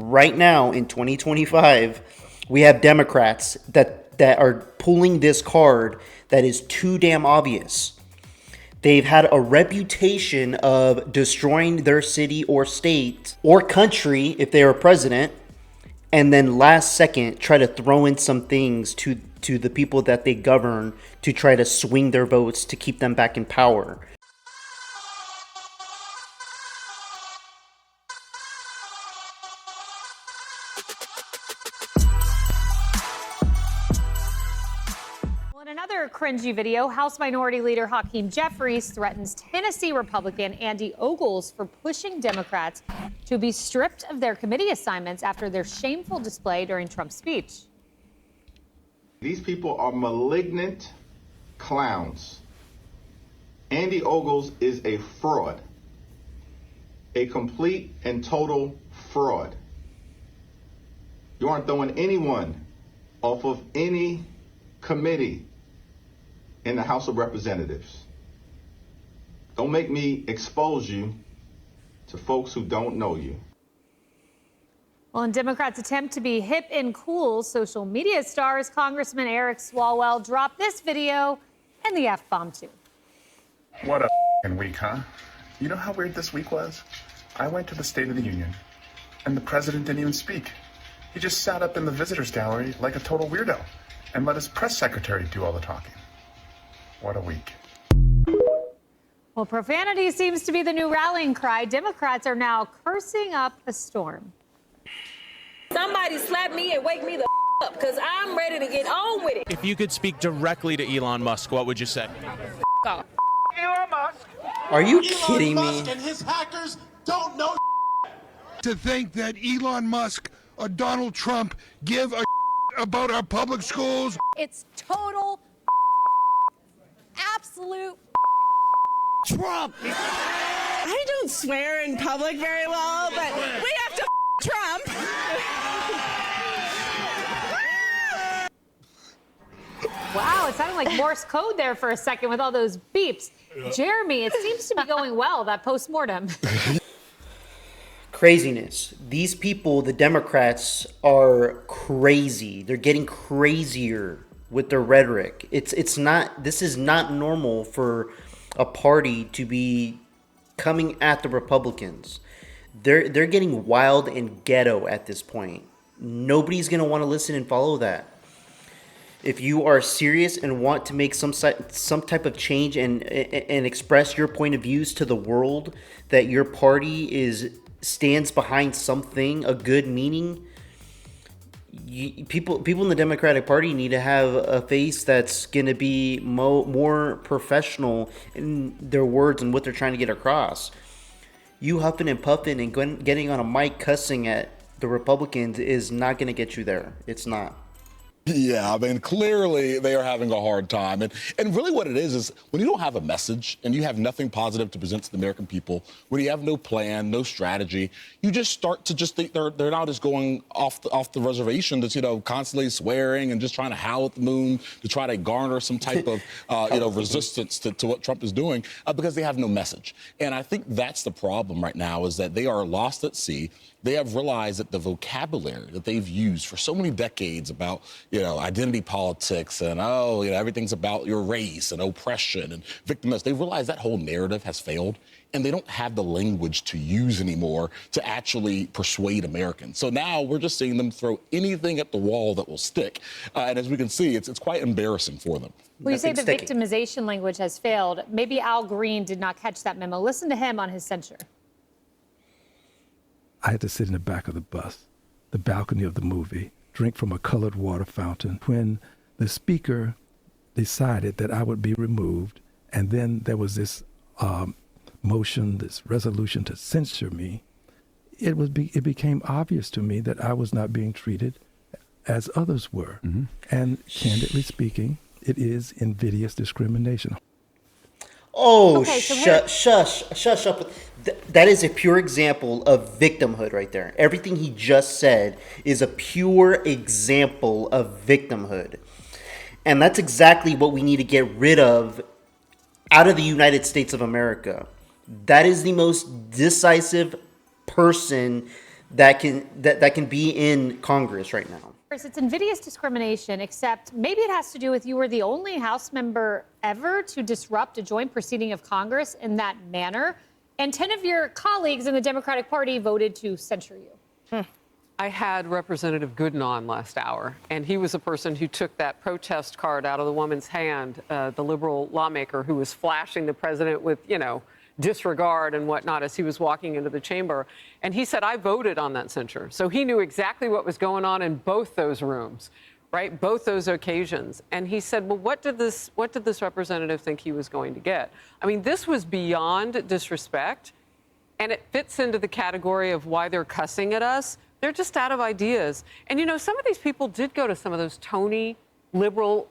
Right now in 2025, we have Democrats that are pulling this card that is too damn obvious. They've had a reputation of destroying their city or state or country if they are president, and then last second try to throw in some things to the people that they govern to try to swing their votes to keep them back in power. Well, in another cringy video, House Minority Leader Hakeem Jeffries threatens Tennessee Republican Andy Ogles for pushing Democrats to be stripped of their committee assignments after their shameful display during Trump's speech. These people are malignant clowns. Andy Ogles is a fraud, a complete and total fraud. You aren't throwing anyone off of any committee in the House of Representatives. Don't make me expose you to folks who don't know you. Well, in Democrats' attempt to be hip and cool, social media stars Congressman Eric Swalwell dropped this video and the F-bomb too. What a week, huh? You know how weird this week was? I went to the State of the Union, and the president didn't even speak. He just sat up in the visitors gallery like a total weirdo and let his press secretary do all the talking. What a week. Well, profanity seems to be the new rallying cry. Democrats are now cursing up a storm. Somebody slap me and wake me the up, because I'm ready to get on with it. If you could speak directly to Elon Musk, what would you say? Off. Elon Musk. Are you Elon kidding Musk me? and his hackers don't know. To think that Elon Musk or Donald Trump give a about our public schools. It's total absolute Trump. I don't swear in public very well, but we have to Trump. Wow, it sounded like Morse code there for a second with all those beeps. Jeremy, it seems to be going well, that postmortem. Craziness. These people, the Democrats, are crazy. They're getting crazier with their rhetoric. This is not normal for a party to be coming at the Republicans. They're getting wild and ghetto at this point. Nobody's going to want to listen and follow that. If you are serious and want to make some type of change and express your point of views to the world, that your party stands behind something, a good meaning, people in the Democratic Party need to have a face that's going to be more professional in their words and what they're trying to get across. You huffing and puffing and getting on a mic cussing at the Republicans is not going to get you there. It's not. Yeah, I mean, clearly they are having a hard time. And really what it is when you don't have a message and you have nothing positive to present to the American people, when you have no plan, no strategy, you just start to just think they're now just going off the reservation, that's, constantly swearing and just trying to howl at the moon to try to garner some type of, resistance to what Trump is doing because they have no message. And I think that's the problem right now, is that they are lost at sea. They have realized that the vocabulary that they've used for so many decades about, identity politics and, everything's about your race and oppression and victimization, they realize that whole narrative has failed, and they don't have the language to use anymore to actually persuade Americans. So now we're just seeing them throw anything at the wall that will stick. And as we can see, it's quite embarrassing for them. Well, you say the victimization language has failed. Maybe Al Green did not catch that memo. Listen to him on his censure. I had to sit in the back of the bus, the balcony of the movie, drink from a colored water fountain when the speaker decided that I would be removed. And then there was this motion, this resolution to censure me. It became obvious to me that I was not being treated as others were. Mm-hmm. And candidly speaking, it is invidious discrimination. Oh, okay, so shush up. That is a pure example of victimhood right there. Everything he just said is a pure example of victimhood. And that's exactly what we need to get rid of out of the United States of America. That is the most decisive person that can be in Congress right now. It's invidious discrimination, except maybe it has to do with you were the only House member ever to disrupt a joint proceeding of Congress in that manner. And 10 of your colleagues in the Democratic Party voted to censure you. I had Representative Gooden on last hour, and he was a person who took that protest card out of the woman's hand, the liberal lawmaker who was flashing the president with, disregard and whatnot as he was walking into the chamber. And he said, I voted on that censure. So he knew exactly what was going on in both those rooms, right? Both those occasions. And he said, well, what did this representative think he was going to get? I mean, this was beyond disrespect. And it fits into the category of why they're cussing at us. They're just out of ideas. And, some of these people did go to some of those Tony liberal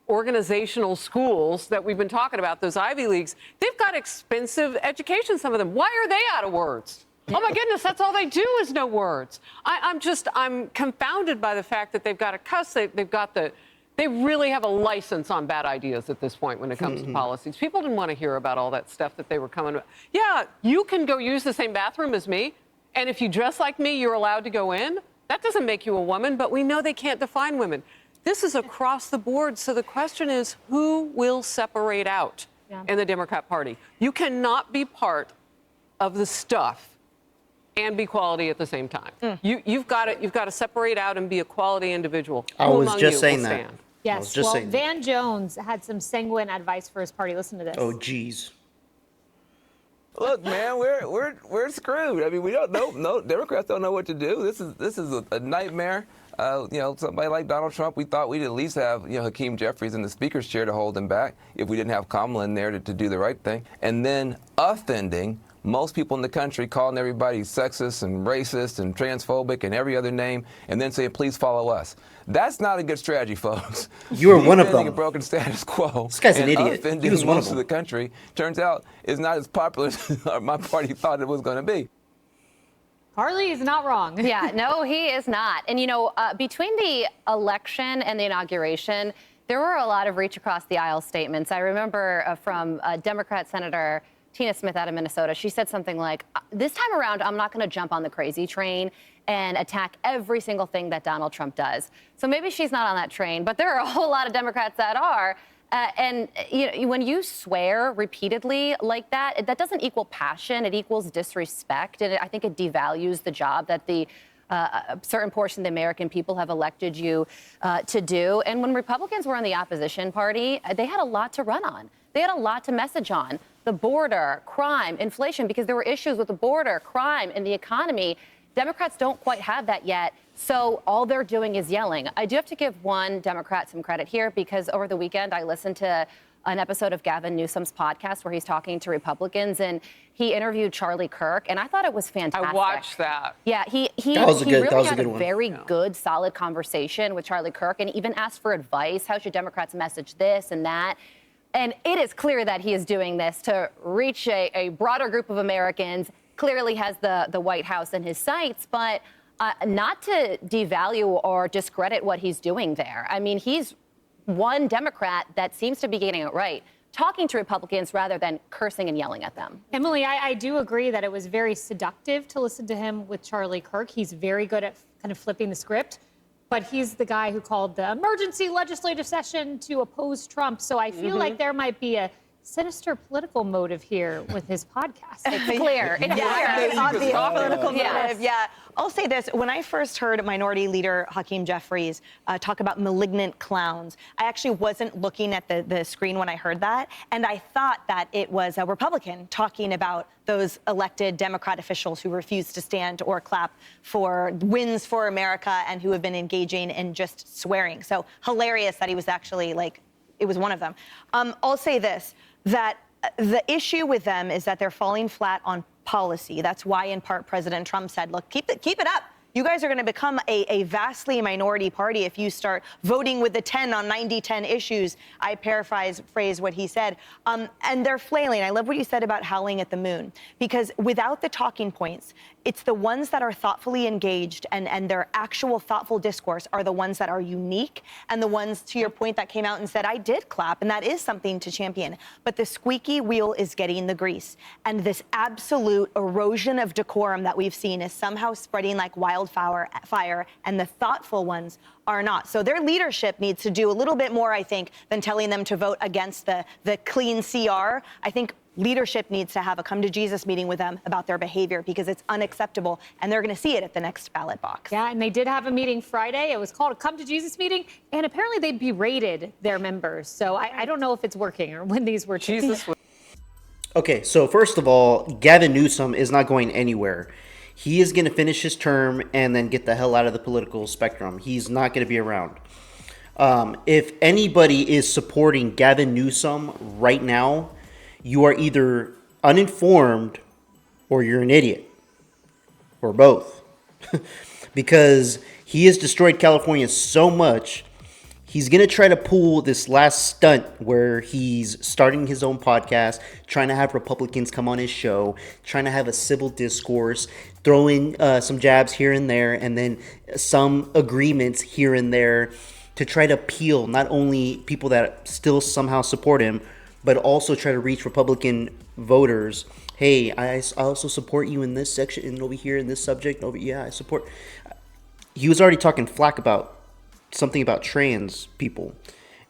organizational schools that we've been talking about, those Ivy Leagues. They've got expensive education, some of them. Why are they out of words? Oh, my goodness, that's all they do is know words. I'm confounded by the fact that they've got to cuss. They really have a license on bad ideas at this point when it comes to policies. People didn't want to hear about all that stuff that they were coming with. Yeah, you can go use the same bathroom as me. And if you dress like me, you're allowed to go in. That doesn't make you a woman, but we know they can't define women. This is across the board. So the question is, who will separate out in the Democrat Party? You cannot be part of the stuff and be quality at the same time. You've got to separate out and be a quality individual. I was just saying that. Stand? Yes. Well, Van Jones had some sanguine advice for his party. Listen to this. Oh, geez. Look, man, we're screwed. I mean, we don't know. No, Democrats don't know what to do. This is a nightmare. Somebody like Donald Trump, we thought we'd at least have, Hakeem Jeffries in the speaker's chair to hold him back if we didn't have Kamala in there to do the right thing. And then offending most people in the country, calling everybody sexist and racist and transphobic and every other name, and then saying, please follow us. That's not a good strategy, folks. You were one of them. A broken status quo. This guy's an idiot. He was one of them. Most of the country, turns out, is not as popular as my party thought it was going to be. Carly is not wrong. Yeah, no, he is not. And, between the election and the inauguration, there were a lot of reach across the aisle statements. I remember from Democrat Senator Tina Smith out of Minnesota. She said something like, this time around, I'm not going to jump on the crazy train and attack every single thing that Donald Trump does. So maybe she's not on that train, but there are a whole lot of Democrats that are. When you swear repeatedly like that, that doesn't equal passion. It equals disrespect. And I think it devalues the job that the certain portion of the American people have elected you to do. And when Republicans were in the opposition party, they had a lot to run on. They had a lot to message on. The border, crime, inflation, because there were issues with the border, crime, and the economy. Democrats don't quite have that yet. So all they're doing is yelling. I do have to give one Democrat some credit here, because over the weekend I listened to an episode of Gavin Newsom's podcast where he's talking to Republicans, and he interviewed Charlie Kirk, and I thought it was fantastic. I watched that. Yeah, he really had a very good, solid conversation with Charlie Kirk, and even asked for advice. How should Democrats message this and that? And it is clear that he is doing this to reach a broader group of Americans. Clearly has the White House in his sights, but not to devalue or discredit what he's doing there. I mean, he's one Democrat that seems to be getting it right, talking to Republicans rather than cursing and yelling at them. Emily, I do agree that it was very seductive to listen to him with Charlie Kirk. He's very good at kind of flipping the script, but he's the guy who called the emergency legislative session to oppose Trump. So I feel like there might be a sinister political motive here with his podcast. It's clear. It's It's obvious political motive. Yes. Yeah. I'll say this. When I first heard Minority Leader Hakeem Jeffries talk about malignant clowns, I actually wasn't looking at the screen when I heard that. And I thought that it was a Republican talking about those elected Democrat officials who refuse to stand or clap for wins for America and who have been engaging in just swearing. So hilarious that he was actually it was one of them. I'll say this, that the issue with them is that they're falling flat on policy. That's why, in part, President Trump said, look, keep it up. You guys are going to become a vastly minority party if you start voting with the 10 on 90-10 issues. I paraphrase what he said. And they're flailing. I love what you said about howling at the moon, because without the talking points, it's the ones that are thoughtfully engaged and their actual thoughtful discourse are the ones that are unique, and the ones, to your point, that came out and said, I did clap, and that is something to champion. But the squeaky wheel is getting the grease, and this absolute erosion of decorum that we've seen is somehow spreading like wildfire, and the thoughtful ones are not. So their leadership needs to do a little bit more, I think, than telling them to vote against the clean CR. I think leadership needs to have a come to Jesus meeting with them about their behavior, because it's unacceptable, and they're going to see it at the next ballot box. Yeah, and they did have a meeting Friday. It was called a come to Jesus meeting, and apparently they berated their members. So I don't know if it's working or when these were Jesus. Okay, so first of all, Gavin Newsom is not going anywhere. He is going to finish his term and then get the hell out of the political spectrum. He's not going to be around. If anybody is supporting Gavin Newsom right now, you are either uninformed or you're an idiot, or both. Because he has destroyed California so much, he's going to try to pull this last stunt where he's starting his own podcast, trying to have Republicans come on his show, trying to have a civil discourse, throwing some jabs here and there, and then some agreements here and there to try to appeal not only people that still somehow support him, but also try to reach Republican voters. Hey, I also support you in this section, and over here in this subject. I support. He was already talking flack about something about trans people,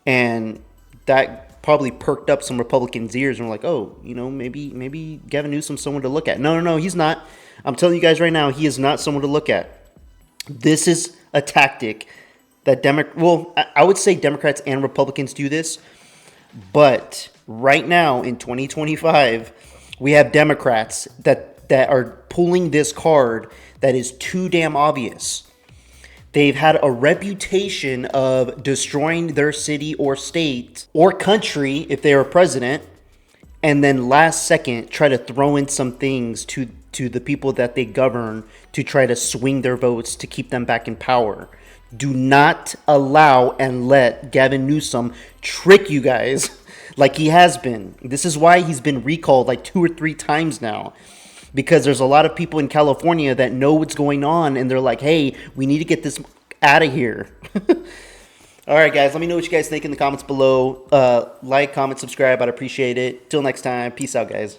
and that probably perked up some Republicans' ears, and were like, oh, maybe Gavin Newsom's someone to look at. No, he's not. I'm telling you guys right now, he is not someone to look at. This is a tactic that I would say Democrats and Republicans do this, but right now in 2025, we have Democrats that are pulling this card that is too damn obvious. They've had a reputation of destroying their city or state or country if they were president, and then last second try to throw in some things to the people that they govern to try to swing their votes to keep them back in power. Do not allow and let Gavin Newsom trick you guys like he has been. This is why he's been recalled like 2 or 3 times now. Because there's a lot of people in California that know what's going on, and they're like, hey, we need to get this out of here. All right, guys, let me know what you guys think in the comments below. Like, comment, subscribe. I'd appreciate it. Till next time. Peace out, guys.